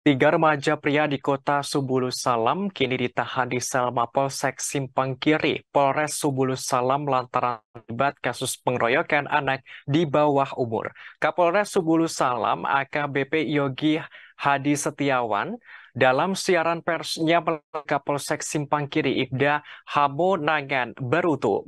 Tiga remaja pria di kota Subulus Salam kini ditahan di sel Mapolsek Simpang Kiri, Polres Subulus Salam lantaran terlibat kasus pengeroyokan anak di bawah umur. Kapolres Subulus Salam AKBP Yogi Hadi Setiawan dalam siaran persnya melalui Kapolsek Simpang Kiri Ibda Hamonangan Baruto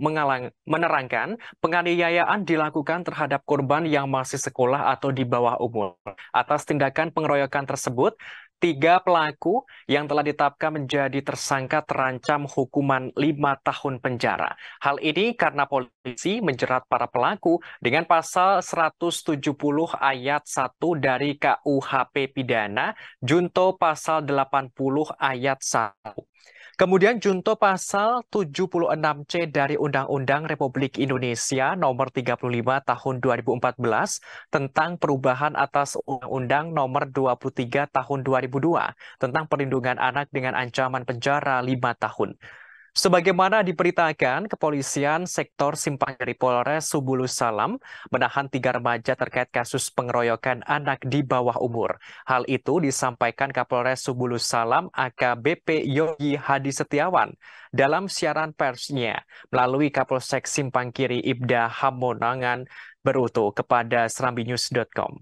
menerangkan penganiayaan dilakukan terhadap korban yang masih sekolah atau di bawah umur. Atas tindakan pengeroyokan tersebut, tiga pelaku yang telah ditetapkan menjadi tersangka terancam hukuman 5 tahun penjara. Hal ini karena polisi menjerat para pelaku dengan pasal 170 ayat 1 dari KUHP pidana, junto pasal 80 ayat 1. Kemudian junto pasal 76C dari Undang-Undang Republik Indonesia Nomor 35 Tahun 2014 tentang perubahan atas Undang-Undang Nomor 23 Tahun 2002 tentang perlindungan anak dengan ancaman penjara 5 tahun. Sebagaimana diberitakan, Kepolisian Sektor Simpang Kiri Polres Subulus Salam menahan tiga remaja terkait kasus pengeroyokan anak di bawah umur. Hal itu disampaikan Kapolres Subulus Salam AKBP Yogi Hadi Setiawan dalam siaran persnya melalui Kapolsek Simpang Kiri Ibda Hamonangan Baruto kepada serambinews.com.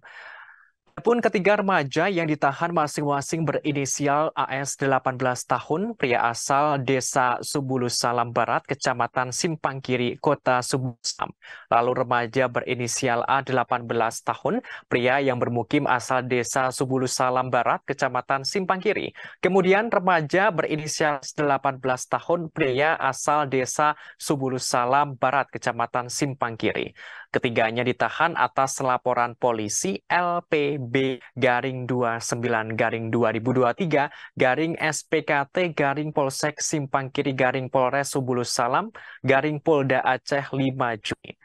Adapun ketiga remaja yang ditahan masing-masing berinisial AS 18 tahun, pria asal Desa Subulus Salam Barat, Kecamatan Simpang Kiri, Kota Subulus Salam. Lalu remaja berinisial A 18 tahun, pria yang bermukim asal Desa Subulus Salam Barat, Kecamatan Simpang Kiri. Kemudian remaja berinisial 18 tahun, pria asal Desa Subulus Salam Barat, Kecamatan Simpang Kiri. Ketiganya ditahan atas laporan polisi LPB garing 29 garing 2023 garing SPKT garing Polsek Simpang Kiri garing Polres Subulus Salam garing Polda Aceh 5 Juni.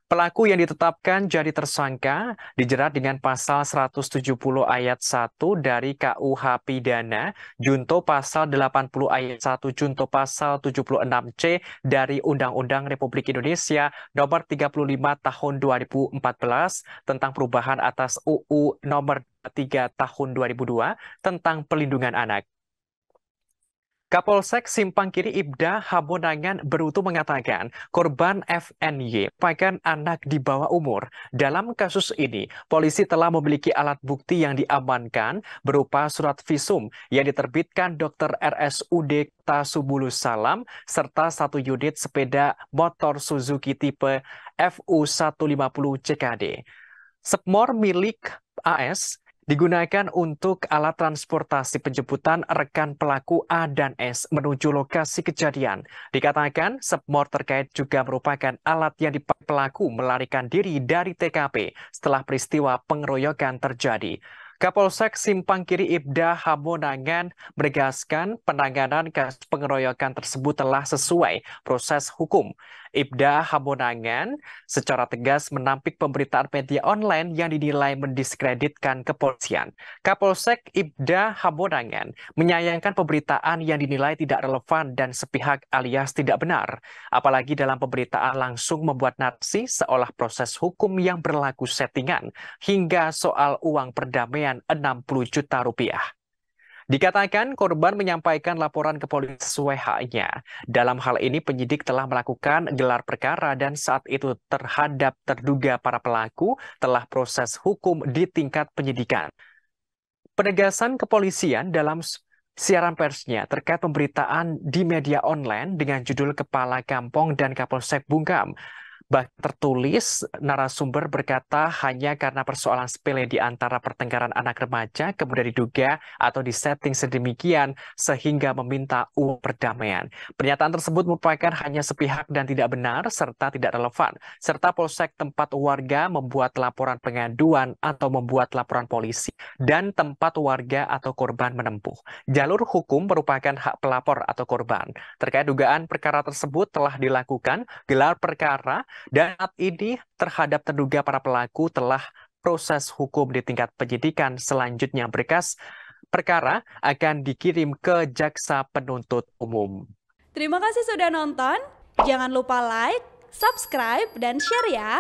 Pelaku yang ditetapkan jadi tersangka dijerat dengan pasal 170 ayat 1 dari KUH pidana, junto pasal 80 ayat 1 junto pasal 76C dari Undang-Undang Republik Indonesia Nomor 35 Tahun 2014 tentang perubahan atas UU Nomor 3 Tahun 2002 tentang perlindungan anak. Kapolsek Simpang Kiri Ibda Hamonangan Baruto mengatakan korban FNY merupakan anak di bawah umur. Dalam kasus ini, polisi telah memiliki alat bukti yang diamankan berupa surat visum yang diterbitkan Dr. RSUD Kota Subulus Salam serta satu unit sepeda motor Suzuki tipe FU150 CKD. Sepmor milik AS digunakan untuk alat transportasi penjemputan rekan pelaku A dan S menuju lokasi kejadian. Dikatakan, Sepmor terkait juga merupakan alat yang dipakai pelaku melarikan diri dari TKP setelah peristiwa pengeroyokan terjadi. Kapolsek Simpang Kiri Ibda Hamonangan menegaskan penanganan kasus pengeroyokan tersebut telah sesuai proses hukum. Ibda Hamonangan secara tegas menampik pemberitaan media online yang dinilai mendiskreditkan kepolisian. Kapolsek Ibda Hamonangan menyayangkan pemberitaan yang dinilai tidak relevan dan sepihak alias tidak benar. Apalagi dalam pemberitaan langsung membuat narasi seolah proses hukum yang berlaku settingan hingga soal uang perdamaian 60 juta rupiah. Dikatakan korban menyampaikan laporan ke polisi sesuai haknya. Dalam hal ini penyidik telah melakukan gelar perkara dan saat itu terhadap terduga para pelaku telah proses hukum di tingkat penyidikan. Penegasan kepolisian dalam siaran persnya terkait pemberitaan di media online dengan judul Kepala Kampung dan Kapolsek Bungkam. Bahkan tertulis narasumber berkata hanya karena persoalan sepele di antara pertengkaran anak remaja kemudian diduga atau disetting sedemikian sehingga meminta uang perdamaian. Pernyataan tersebut merupakan hanya sepihak dan tidak benar serta tidak relevan. Serta polsek tempat warga membuat laporan pengaduan atau membuat laporan polisi dan tempat warga atau korban menempuh. Jalur hukum merupakan hak pelapor atau korban. Terkait dugaan perkara tersebut telah dilakukan gelar perkara dan saat ini terhadap terduga para pelaku telah proses hukum di tingkat penyidikan. Selanjutnya berkas perkara akan dikirim ke jaksa penuntut umum. Terima kasih sudah nonton. Jangan lupa like, subscribe, dan share ya.